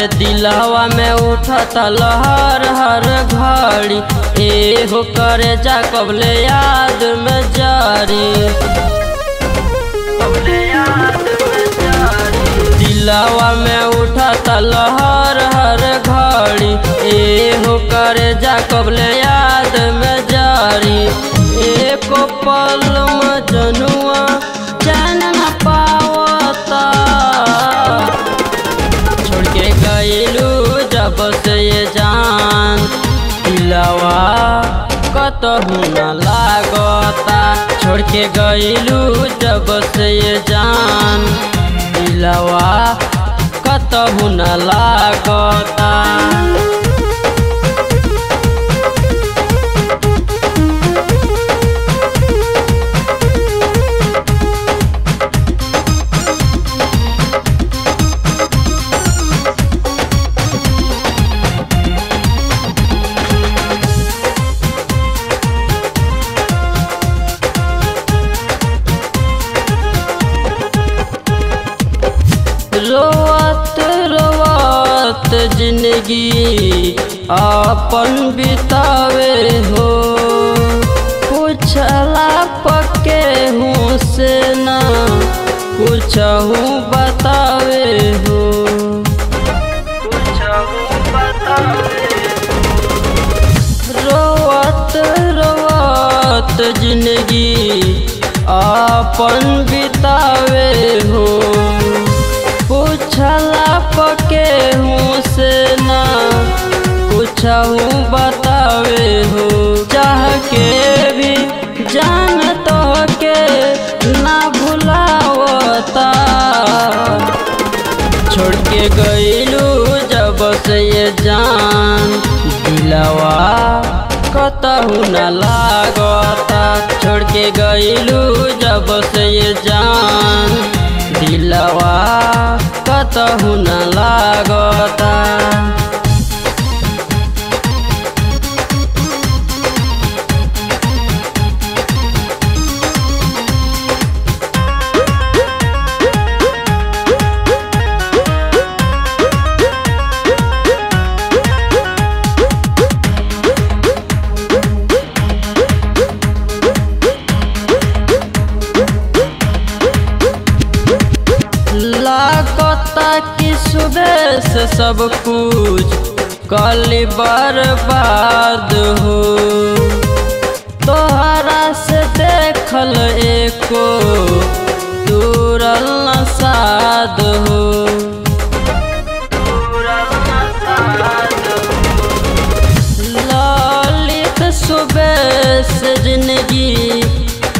काहे दिलवा में उठता लहर हर घड़ी। ए हो करे जा कबले याद में जारी, दिलवा में उठता लहर हर घड़ी। ए हो करे जा कबले याद में जारी। एको पल मजनुआ चैन न पावता, छोड़ के गईलू जब से ये जान। दिलवा कतहु न लागता, छोड़ के गईलू जब से ये जान। दिलवा कतहु न लागता। रोवत रोवत जिंदगी अपन बितावे हो, पूछला पके हूँ से ना कुछ हूँ बतावे हो। रोवत रोवत जिंदगी अपन बितावे हो, पूछला पके हूँ से ना कुछ हूँ बतावे हो। चाह के भी जान तो के ना भुलावता, छोड़ के गईलू जब से ये जान। दिलवा कतहु न लागता, छोड़ के गईलू जब से ये जान। दिलवा कतहु न लागता। लागता कि सुबह से सब कुछ कल बर्बाद हो, तोहरा से देखल एको दूरल न साध हो। ललित सुबह से जिंदगी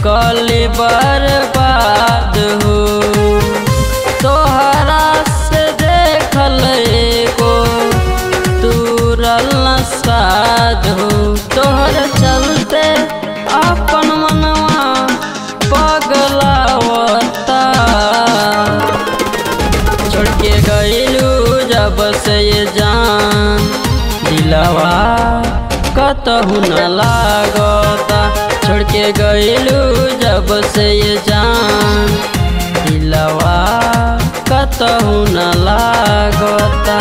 कल बर्बाद हो, तोहरा से देखल एको दूरल न साध हो। तोहर चलते अपन मनवा पगलावता, छोड़ के गईलू जब से ये जान। दिलवा कतहु न लागता, छोड़ के गईलू जब से ये जान। दिलवा कतहु न लागता।